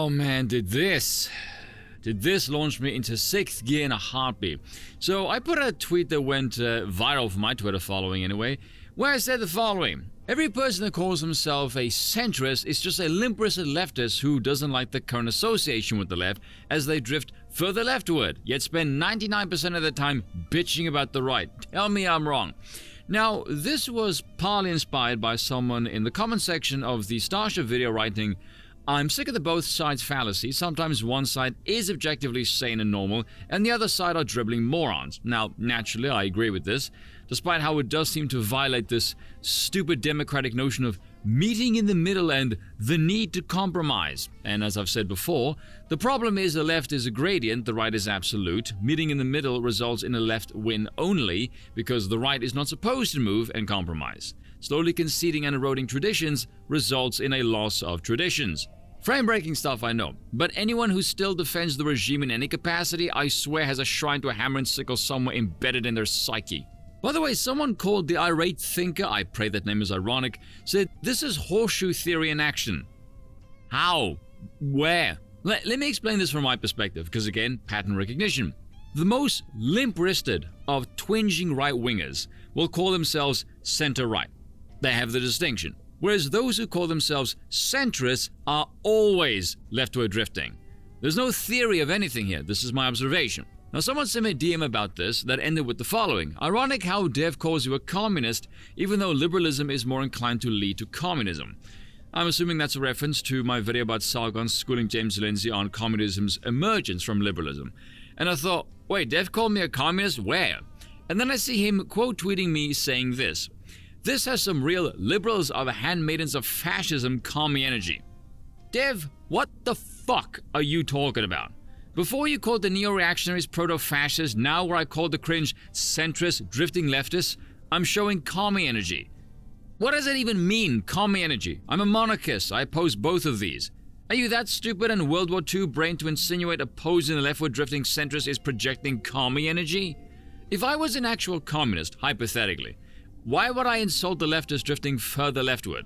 Oh man, did this launch me into 6th gear in a heartbeat. So I put a tweet that went viral for my Twitter following anyway, where I said the following. Every person that calls himself a centrist is just a limp-wristed leftist who doesn't like the current association with the left as they drift further leftward, yet spend 99% of their time bitching about the right. Tell me I'm wrong. Now, this was partly inspired by someone in the comment section of the Starship video writing, I'm sick of the both sides fallacy. Sometimes one side is objectively sane and normal, and the other side are dribbling morons. Now, naturally, I agree with this, despite how it does seem to violate this stupid democratic notion of meeting in the middle and the need to compromise. And as I've said before, the problem is the left is a gradient, the right is absolute. Meeting in the middle results in a left win only, because the right is not supposed to move and compromise. Slowly conceding and eroding traditions results in a loss of traditions. Frame-breaking stuff, I know, but anyone who still defends the regime in any capacity, I swear has a shrine to a hammer and sickle somewhere embedded in their psyche. By the way, someone called the irate thinker, I pray that name is ironic, said this is horseshoe theory in action. How? Where? Let me explain this from my perspective, because again, pattern recognition. The most limp-wristed of twinging right-wingers will call themselves center-right. They have the distinction. Whereas those who call themselves centrists are always leftward drifting. There's no theory of anything here, this is my observation. Now someone sent me a DM about this that ended with the following. Ironic how Dev calls you a communist, even though liberalism is more inclined to lead to communism. I'm assuming that's a reference to my video about Sargon schooling James Lindsay on communism's emergence from liberalism. And I thought, wait, Dev called me a communist? Where? And then I see him quote tweeting me saying this. This has some real liberals are the handmaidens of fascism commie energy. Dev, what the fuck are you talking about? Before you called the neo-reactionaries proto-fascists, now where I called the cringe centrist drifting leftists, I'm showing commie energy. What does that even mean, commie energy? I'm a monarchist, I oppose both of these. Are you that stupid and World War II brain to insinuate opposing the leftward drifting centrist is projecting commie energy? If I was an actual communist, hypothetically, why would I insult the leftist drifting further leftward?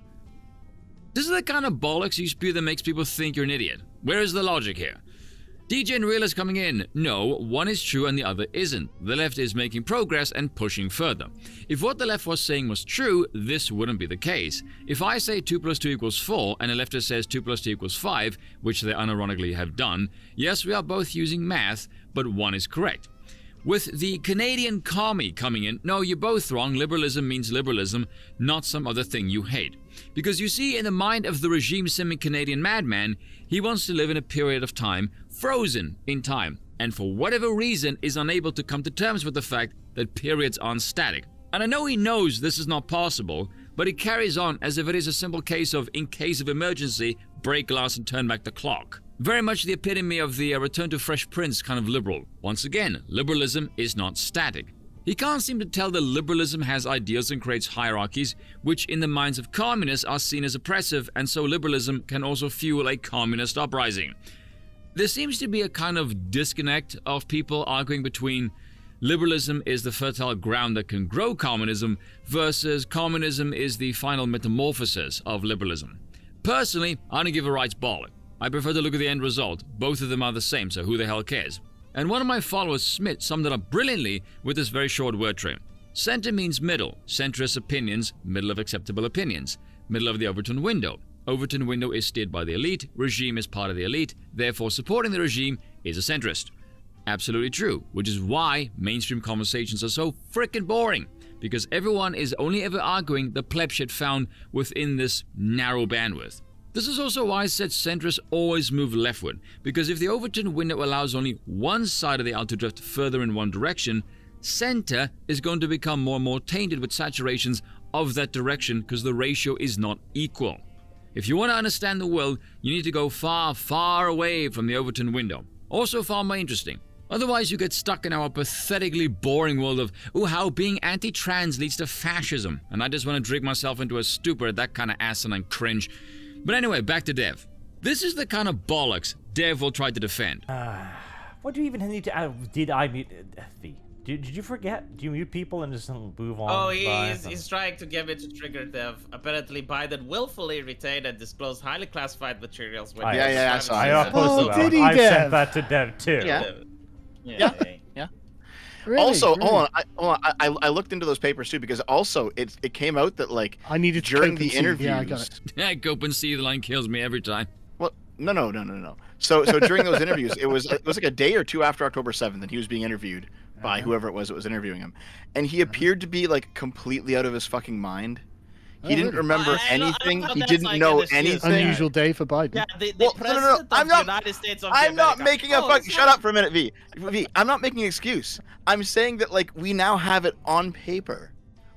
This is the kind of bollocks you spew that makes people think you're an idiot. Where is the logic here? DJ and Real is coming in. No, one is true and the other isn't. The left is making progress and pushing further. If what the left was saying was true, this wouldn't be the case. If I say 2 + 2 = 4 and a leftist says 2 + 2 = 5, which they unironically have done, yes, we are both using math, but one is correct. With the Canadian commie coming in, no, you're both wrong. Liberalism means liberalism, not some other thing you hate. Because you see, in the mind of the regime-simming Canadian madman, he wants to live in a period of time, frozen in time, and for whatever reason is unable to come to terms with the fact that periods aren't static. And I know he knows this is not possible, but he carries on as if it is a simple case of, in case of emergency, break glass and turn back the clock. Very much the epitome of the Return to Fresh Prince kind of liberal. Once again, liberalism is not static. He can't seem to tell that liberalism has ideals and creates hierarchies, which in the minds of communists are seen as oppressive, and so liberalism can also fuel a communist uprising. There seems to be a kind of disconnect of people arguing between liberalism is the fertile ground that can grow communism versus communism is the final metamorphosis of liberalism. Personally, I don't give a right's bollock. I prefer to look at the end result. Both of them are the same, so who the hell cares? And one of my followers, Smith, summed it up brilliantly with this very short word train. Center means middle. Centrist opinions, middle of acceptable opinions. Middle of the Overton window. Overton window is steered by the elite. Regime is part of the elite. Therefore, supporting the regime is a centrist. Absolutely true, which is why mainstream conversations are so frickin' boring. Because everyone is only ever arguing the pleb shit found within this narrow bandwidth. This is also why I said centrists always move leftward, because if the Overton window allows only one side of the aisle to drift further in one direction, center is going to become more and more tainted with saturations of that direction because the ratio is not equal. If you want to understand the world, you need to go far, far away from the Overton window. Also far more interesting. Otherwise, you get stuck in our pathetically boring world of, how being anti-trans leads to fascism, and I just want to drink myself into a stupor at that kind of asinine cringe. But anyway, back to Dev. This is the kind of bollocks Dev will try to defend. What do you even need to... did I mute... V. Did you forget? Do you mute people and just move on? Oh, he's trying to get me to trigger Dev. Apparently, Biden willfully retained and disclosed highly classified materials. With I saw I that. did he, I've sent that to Dev too. Yeah. Really? Also, hold on. I looked into those papers too because also it came out that like I needed during the interviews. Yeah, I got it. Yeah, Cope and see the line kills me every time. Well, no. So during those interviews, it was like a day or two after October 7th, and he was being interviewed by whoever it was that was interviewing him, and he appeared to be like completely out of his fucking mind. He didn't remember anything. He didn't know anything. Unusual day for Biden. Yeah, the president of the United States of I'm not America. making a fucking. Shut up for a minute, V. I'm not making an excuse. I'm saying that like we now have it on paper,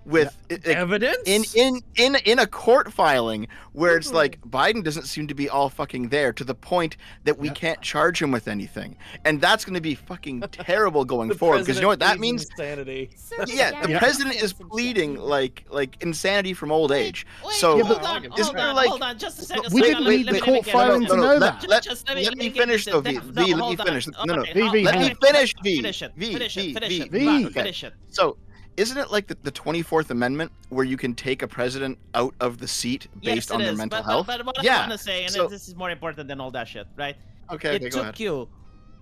with evidence in a court filing where it's like Biden doesn't seem to be all fucking there to the point that we can't charge him with anything, and that's going to be fucking terrible going forward because you know what that means? Insanity. Yeah, the president is pleading like insanity from old age. So hold on, just a second. We didn't need the court filing to know that. Let me finish though, V. Let me finish. No. V. Let me finish, V. Finish it. So. Isn't it like the 24th Amendment where you can take a president out of the seat based on their mental health? But what I want to say, and this is more important than all that shit, right? Okay, it go ahead. took you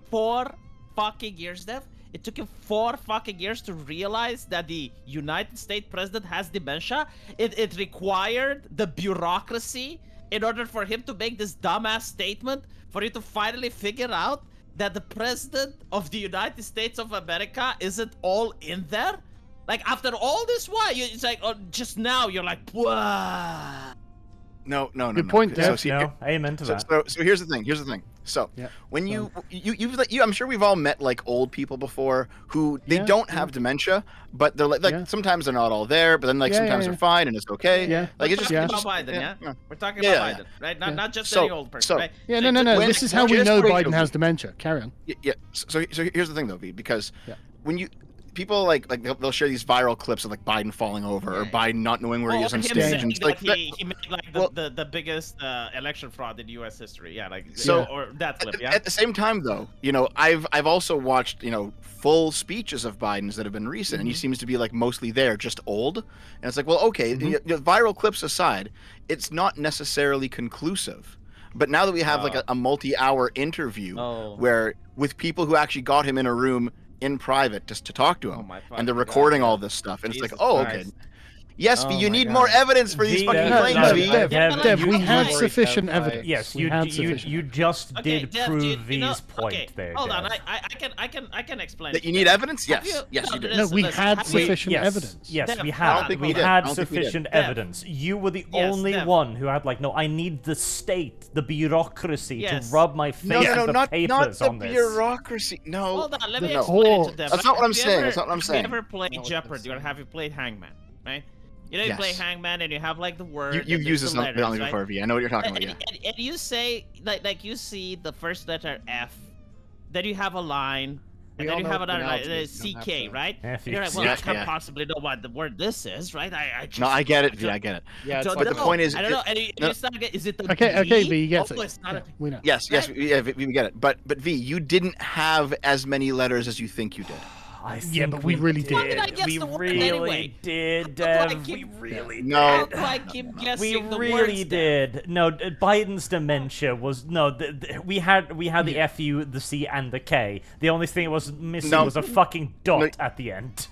4 fucking years, Dev. It took you 4 fucking years to realize that the United States president has dementia. It required the bureaucracy in order for him to make this dumbass statement for you to finally figure out that the president of the United States of America isn't all in there. Like, after all this while, it's like, just now, you're like, whoa. No. Good point, Dev. No, amen to that. So here's the thing. So when you I'm sure we've all met like old people before who they don't have dementia, but they're like sometimes they're not all there, but then like sometimes they're fine and it's okay. Yeah. Like it's just about Biden, We're talking about Biden, right? Not just any old person, right? Yeah, no. This is how we know Biden has dementia. Carry on. Yeah. So here's the thing though, V, because when you people like they'll share these viral clips of like Biden falling over or Biden not knowing where he is on stage, and it's like he made like the biggest election fraud in U.S. history. Yeah, like or that clip. Yeah. At the same time, though, you know, I've also watched full speeches of Biden's that have been recent, and he seems to be like mostly there, just old. And it's like, well, okay, viral clips aside, it's not necessarily conclusive. But now that we have like a multi-hour interview where with people who actually got him in a room in private just to talk to him, and they're recording all this stuff, and Jesus it's like, okay. Yes, V, you need more evidence for these fucking claims, V. Dev, we had sufficient evidence. Yes, you just did prove V's point there. Hold on, I can explain. That you need evidence? Yes, you did. No, we had sufficient evidence. Yes, we had. We had sufficient evidence. You were the only one who had like, no, I need the state, the bureaucracy to rub my face with the papers on this. Not the bureaucracy. No. Hold on, let me explain it to them. That's not what I'm saying. That's not what I'm saying. Have you ever played Jeopardy or have you played Hangman, right? You know, you play Hangman and you have like the word. You've used this on before, V. I know what you're talking about. And you say like you see the first letter F, then you have a line, and then you have another line, CK, right? And you're like, well, I can't possibly know what the word this is, right? No, I get it, V. I get it. Yeah, but the point is, I don't know. And it's not. Is it the okay, V? You get it. We know. Yes, we get it. But V, you didn't have as many letters as you think you did. But we really did. We really did, Dev. We really did. No. We really did. No, Biden's dementia was we had the FU, the C, and the K. The only thing it was missing was a fucking dot at the end.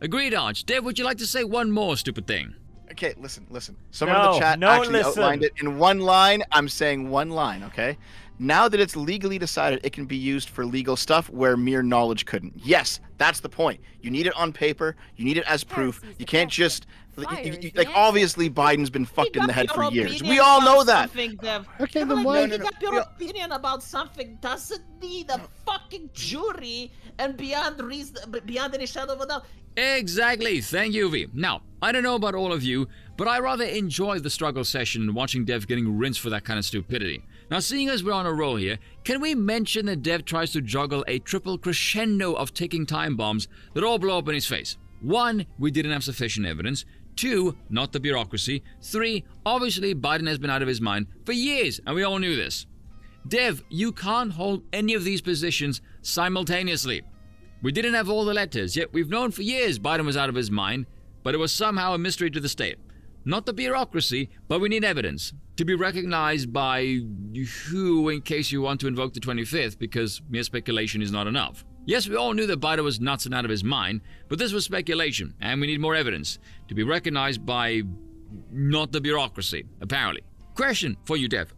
Agreed, Arch. Dev, would you like to say one more stupid thing? Okay, listen. Someone in the chat actually outlined it in one line. I'm saying one line, okay? Now that it's legally decided, it can be used for legal stuff where mere knowledge couldn't. Yes, that's the point. You need it on paper. You need it as proof. You can't just... like, obviously, Biden's been fucked in the head for years. We all know that. Okay, then why... You got your opinion about something doesn't need a fucking jury and beyond any shadow of a doubt. Exactly. Thank you, V. Now, I don't know about all of you, but I rather enjoy the struggle session and watching Dev getting rinsed for that kind of stupidity. Now, seeing as we're on a roll here, can we mention that Dev tries to juggle a triple crescendo of ticking time bombs that all blow up in his face? 1, we didn't have sufficient evidence. 2, not the bureaucracy. 3, obviously Biden has been out of his mind for years, and we all knew this. Dev, you can't hold any of these positions simultaneously. We didn't have all the letters, yet we've known for years Biden was out of his mind, but it was somehow a mystery to the state. Not the bureaucracy, but we need evidence to be recognized by who, in case you want to invoke the 25th, because mere speculation is not enough. Yes, we all knew that Biden was nuts and out of his mind, but this was speculation, and we need more evidence to be recognized by not the bureaucracy, apparently. Question for you, Dev.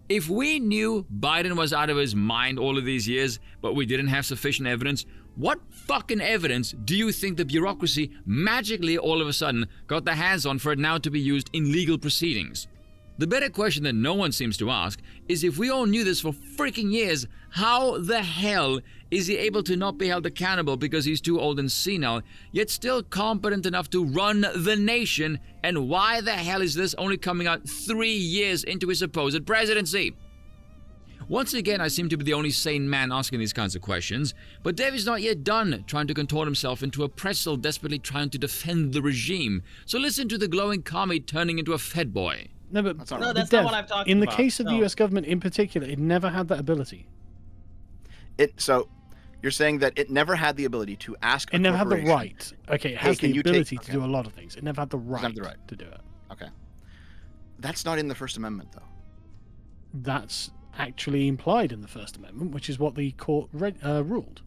If we knew Biden was out of his mind all of these years, but we didn't have sufficient evidence, what fucking evidence do you think the bureaucracy magically all of a sudden got their hands on for it now to be used in legal proceedings? The better question that no one seems to ask is, if we all knew this for freaking years, how the hell is he able to not be held accountable because he's too old and senile, yet still competent enough to run the nation? And why the hell is this only coming out 3 years into his supposed presidency? Once again, I seem to be the only sane man asking these kinds of questions, but Dave is not yet done trying to contort himself into a pretzel desperately trying to defend the regime. So listen to the glowing commie turning into a fed boy. No, but that's not what I'm talking about. In the case of the US government in particular, it never had that ability. So you're saying that it never had the ability to ask. It never had the right. Okay, it has the ability to do a lot of things. It never had the right to do it. Okay. That's not in the First Amendment, though. That's actually implied in the First Amendment, which is what the court ruled.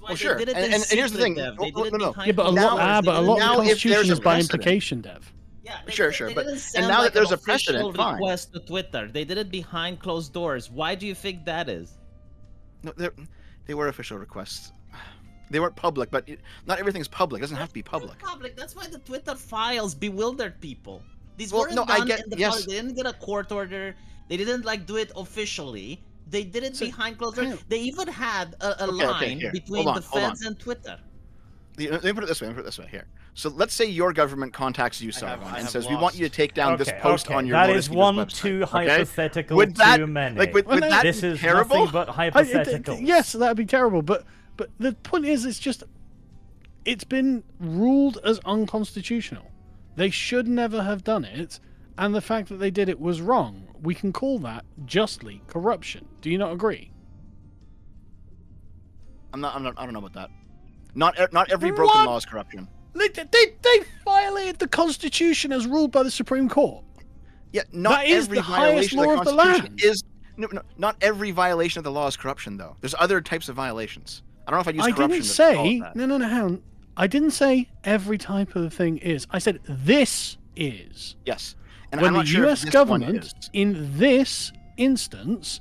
Well, sure. And here's the thing. Yeah, but a lot of the Constitution is by implication, Dev. Yeah, sure. But and now that there's a precedent, fine. Request to Twitter. They did it behind closed doors. Why do you think that is? No, they were official requests. They weren't public, but not everything's public. It doesn't have to be public. Public. That's why the Twitter files bewildered people. These weren't done in the public. They didn't get a court order. They didn't do it officially. They did it behind closed doors. They even had a line between the feds and Twitter. Let me put it this way. Here. So let's say your government contacts you, Sargon, and says, "We want you to take down this post on your website." That is one too hypothetical too many. Would that this be is terrible? Nothing but hypothetical. Yes, that would be terrible. But the point is, it's been ruled as unconstitutional. They should never have done it, and the fact that they did it was wrong. We can call that justly corruption. Do you not agree? I don't know about that. Not every broken law is corruption. They violated the Constitution as ruled by the Supreme Court. Yeah, not every violation of the Constitution is. No, not every violation of the law is corruption, though. There's other types of violations. I don't know if I use corruption. I didn't say no. Hang on. I didn't say every type of thing is. I said this is. Yes. And when I'm not the sure U.S. government, in this instance,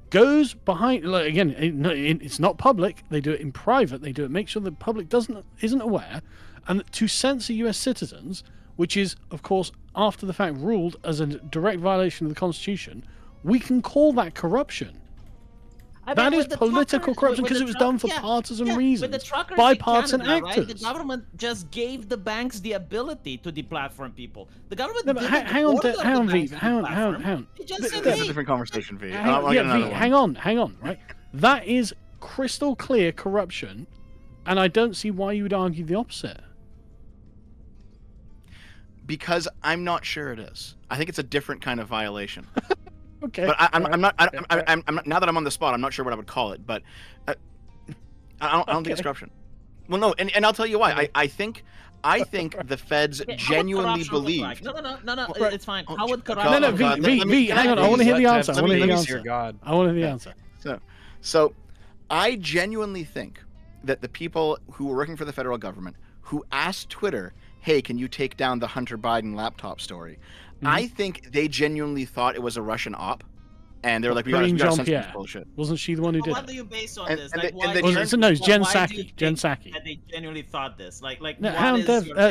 goes behind. Again, it's not public. They do it in private. They do it. Make sure the public isn't aware, and to censor U.S. citizens, which is, of course, after the fact ruled as a direct violation of the Constitution, we can call that corruption. That is political corruption because it was done for partisan reasons, bipartisan actors. Right? The government just gave the banks the ability to deplatform people. The government hang on, V. Hang on. That's a different conversation, V. Hang on. Right, that is crystal clear corruption, and I don't see why you would argue the opposite. Because I'm not sure it is. I think it's a different kind of violation. Okay. But I'm not. Now that I'm on the spot, I'm not sure what I would call it. But I don't think it's corruption. Well, no, and I'll tell you why. I think the feds genuinely believe. No. It's fine. How would corruption? No. V. Hang on. I want to hear the answer. I want to hear the answer. So, I genuinely think that the people who were working for the federal government who asked Twitter, "Hey, can you take down the Hunter Biden laptop story?" I think they genuinely thought it was a Russian op, and they were like, "We gotta censor this bullshit." Wasn't she the one who did it? What do you base on this? No, it's Jen Psaki. Jen Psaki. They genuinely thought this. Like. No,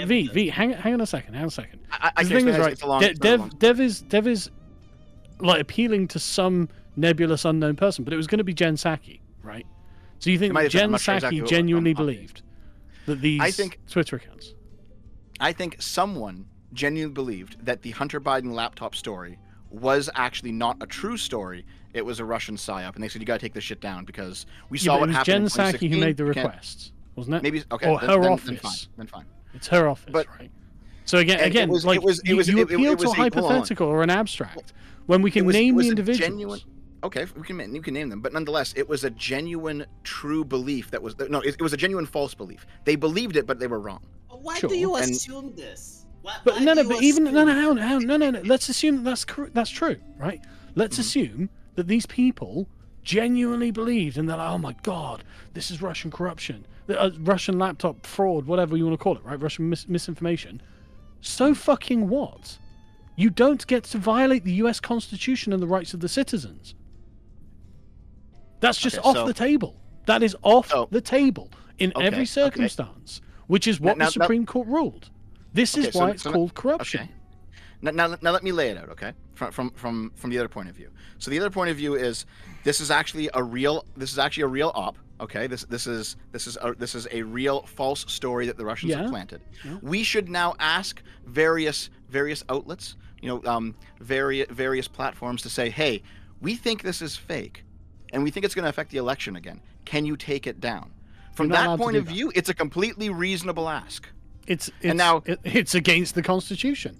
V. Hang on a second. I think it's right. Dev is like appealing to some nebulous unknown person, but it was going to be Jen Psaki, right? So you think Jen Psaki genuinely believed that these Twitter accounts? I think someone genuinely believed that the Hunter Biden laptop story was actually not a true story. It was a Russian psyop, and they said, "You got to take this shit down because we saw what happened." It was Jen Psaki who made the requests, wasn't it? Maybe okay. Or her office. Then fine. It's her office, right? So again, you appeal to a hypothetical or an abstract when we can name the individuals. okay, you can name them, but nonetheless, it was a genuine, true belief that was it was a genuine false belief. They believed it, but they were wrong. Why do you assume this? But no. Let's assume that's true, right? Let's assume that these people genuinely believed, and they're like, oh my god, this is Russian corruption, Russian laptop fraud, whatever you want to call it, right? Russian misinformation. So fucking what? You don't get to violate the U.S. Constitution and the rights of the citizens. That's just off the table. That is off the table in every circumstance, which is what the Supreme Court ruled. This is why it's called corruption. Okay. Now let me lay it out, okay? From the other point of view. So the other point of view is this is actually a real op. Okay, this is a real false story that the Russians have planted. Yeah. We should now ask various outlets, various platforms to say, hey, we think this is fake, and we think it's going to affect the election again. Can you take it down? From that point of view, it's a completely reasonable ask. It's against the Constitution.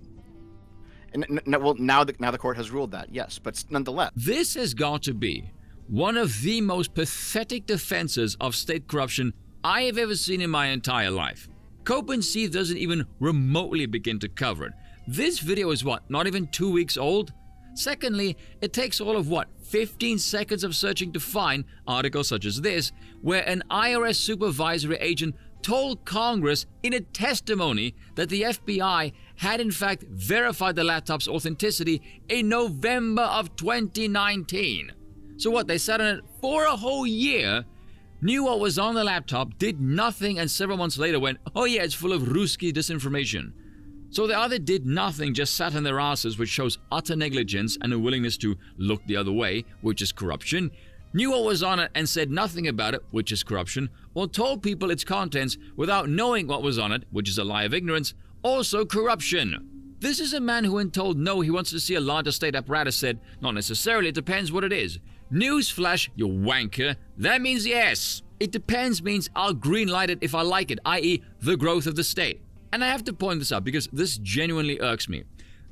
And now the court has ruled that, yes, but nonetheless. This has got to be one of the most pathetic defenses of state corruption I have ever seen in my entire life. COMMIE doesn't even remotely begin to cover it. This video is not even 2 weeks old? Secondly, it takes all of 15 seconds of searching to find articles such as this, where an IRS supervisory agent told Congress in a testimony that the FBI had in fact verified the laptop's authenticity in November of 2019. So they sat on it for a whole year, knew what was on the laptop, did nothing, and several months later went, oh yeah, it's full of Ruski disinformation. So they either did nothing, just sat on their asses, which shows utter negligence and a willingness to look the other way, which is corruption, knew what was on it and said nothing about it, which is corruption, or told people its contents without knowing what was on it, which is a lie of ignorance, also corruption. This is a man who, when told no, he wants to see a larger state apparatus, said, not necessarily, it depends what it is. Newsflash, you wanker, that means yes. It depends means I'll green light it if I like it, i.e. the growth of the state. And I have to point this out because this genuinely irks me.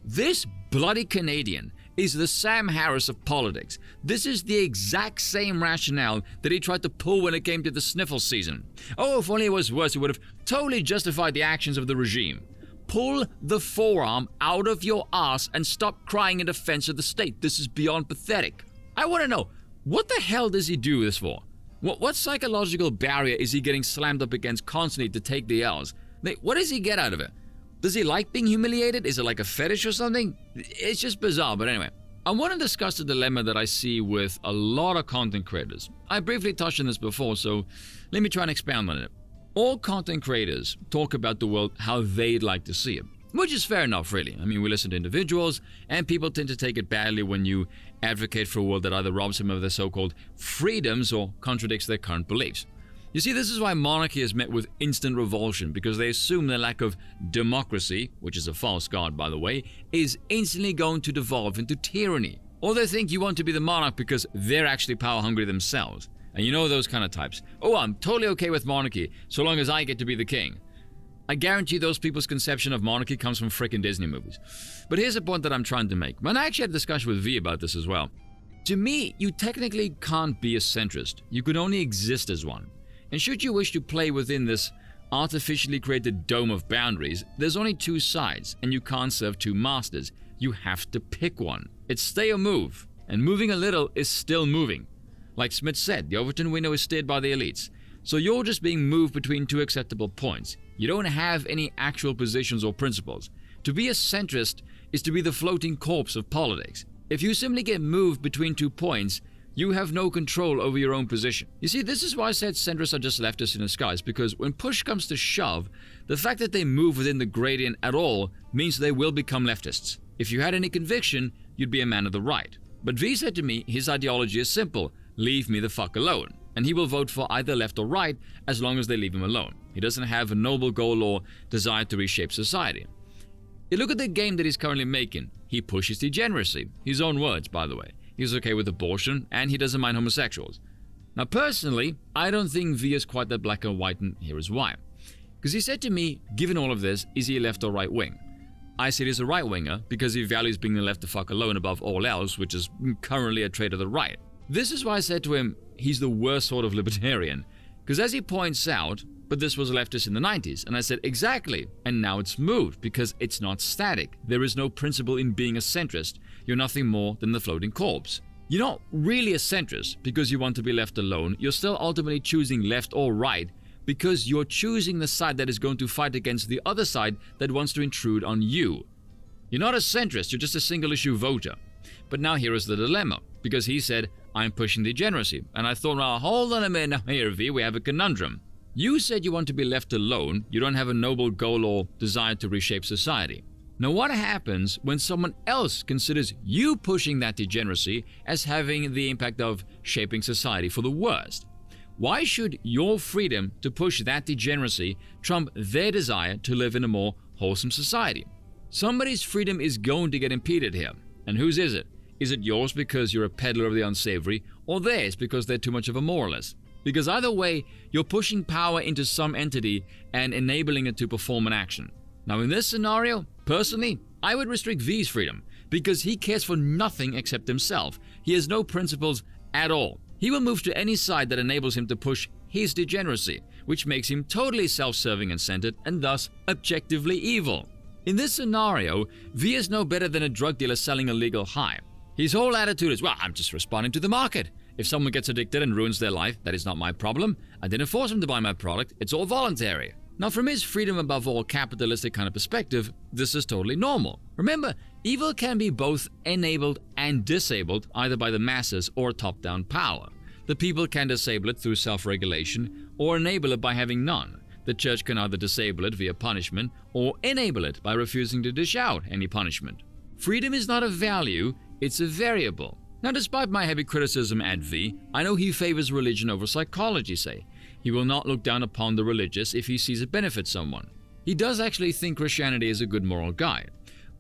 This bloody Canadian is the Sam Harris of politics. This is the exact same rationale that he tried to pull when it came to the sniffle season. Oh, if only it was worse, it would have totally justified the actions of the regime. Pull the forearm out of your ass and stop crying in defense of the state. This is beyond pathetic. I want to know, what the hell does he do this for? What psychological barrier is he getting slammed up against constantly to take the L's? What does he get out of it? Does he like being humiliated? Is it like a fetish or something? It's just bizarre, but anyway. I want to discuss the dilemma that I see with a lot of content creators. I briefly touched on this before, so let me try and expand on it. All content creators talk about the world how they'd like to see it, which is fair enough, really. I mean, we listen to individuals, and people tend to take it badly when you advocate for a world that either robs them of their so-called freedoms or contradicts their current beliefs. You see, this is why monarchy is met with instant revulsion, because they assume their lack of democracy, which is a false god, by the way, is instantly going to devolve into tyranny. Or they think you want to be the monarch because they're actually power-hungry themselves. And you know those kind of types. Oh, I'm totally okay with monarchy, so long as I get to be the king. I guarantee those people's conception of monarchy comes from frickin' Disney movies. But here's a point that I'm trying to make. And I actually had a discussion with V about this as well. To me, you technically can't be a centrist. You could only exist as one. And should you wish to play within this artificially created dome of boundaries, there's only two sides, and you can't serve two masters. You have to pick one. It's stay or move, and moving a little is still moving. Like Smith said, the Overton window is steered by the elites. So you're just being moved between two acceptable points. You don't have any actual positions or principles. To be a centrist is to be the floating corpse of politics. If you simply get moved between 2 points, you have no control over your own position. You see, this is why I said centrists are just leftists in disguise, because when push comes to shove, the fact that they move within the gradient at all means they will become leftists. If you had any conviction, you'd be a man of the right. But V said to me his ideology is simple: leave me the fuck alone. And he will vote for either left or right as long as they leave him alone. He doesn't have a noble goal or desire to reshape society. You look at the game that he's currently making. He pushes degeneracy. His own words, by the way. He's okay with abortion, and he doesn't mind homosexuals. Now, personally, I don't think V is quite that black and white, and here is why. Because he said to me, given all of this, is he a left or right wing? I said he's a right winger because he values being the left the fuck alone above all else, which is currently a trait of the right. This is why I said to him, he's the worst sort of libertarian. Because as he points out, but this was leftist in the 90s, and I said, exactly, and now it's moved, because it's not static. There is no principle in being a centrist. You're nothing more than the floating corpse. You're not really a centrist because you want to be left alone. You're still ultimately choosing left or right because you're choosing the side that is going to fight against the other side that wants to intrude on you. You're not a centrist, you're just a single-issue voter. But now here is the dilemma, because he said, I'm pushing degeneracy. And I thought, well, hold on a minute now here, V, we have a conundrum. You said you want to be left alone, you don't have a noble goal or desire to reshape society. Now what happens when someone else considers you pushing that degeneracy as having the impact of shaping society for the worst? Why should your freedom to push that degeneracy trump their desire to live in a more wholesome society? Somebody's freedom is going to get impeded here. And whose is it? Is it yours because you're a peddler of the unsavory, or theirs because they're too much of a moralist? Because either way, you're pushing power into some entity and enabling it to perform an action. Now in this scenario, personally, I would restrict V's freedom because he cares for nothing except himself. He has no principles at all. He will move to any side that enables him to push his degeneracy, which makes him totally self-serving and centered and thus objectively evil. In this scenario, V is no better than a drug dealer selling a legal high. His whole attitude is, well, I'm just responding to the market. If someone gets addicted and ruins their life, that is not my problem. I didn't force them to buy my product. It's all voluntary. Now, from his freedom above all capitalistic kind of perspective, this is totally normal. Remember, evil can be both enabled and disabled either by the masses or top-down power. The people can disable it through self-regulation or enable it by having none. The church can either disable it via punishment or enable it by refusing to dish out any punishment. Freedom is not a value, it's a variable. Now, despite my heavy criticism at V, I know he favors religion over psychology, say. He will not look down upon the religious if he sees it benefits someone. He does actually think Christianity is a good moral guide.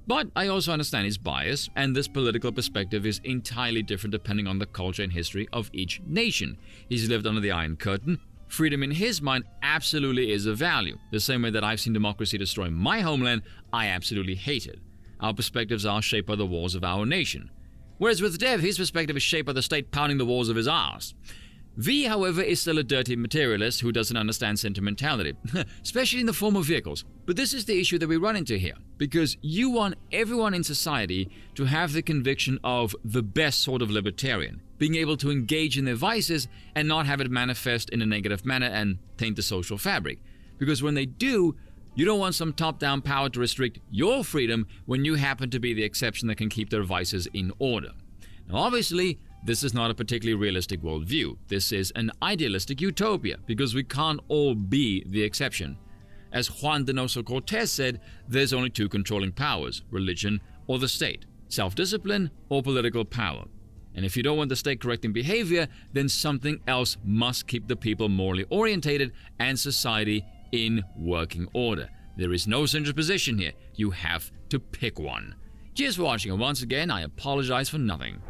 But I also understand his bias, and this political perspective is entirely different depending on the culture and history of each nation. He's lived under the Iron Curtain. Freedom in his mind absolutely is a value. The same way that I've seen democracy destroy my homeland, I absolutely hate it. Our perspectives are shaped by the walls of our nation. Whereas with Dev, his perspective is shaped by the state pounding the walls of his arse. V, however, is still a dirty materialist who doesn't understand sentimentality, especially in the form of vehicles. But this is the issue that we run into here, because you want everyone in society to have the conviction of the best sort of libertarian, being able to engage in their vices and not have it manifest in a negative manner and taint the social fabric. Because when they do, you don't want some top-down power to restrict your freedom when you happen to be the exception that can keep their vices in order. Now, obviously, this is not a particularly realistic worldview. This is an idealistic utopia, because we can't all be the exception. As Juan Donoso Cortez said, there's only two controlling powers, religion or the state, self-discipline or political power. And if you don't want the state correcting behavior, then something else must keep the people morally orientated and society in working order. There is no central position here. You have to pick one. Cheers for watching, and once again, I apologize for nothing.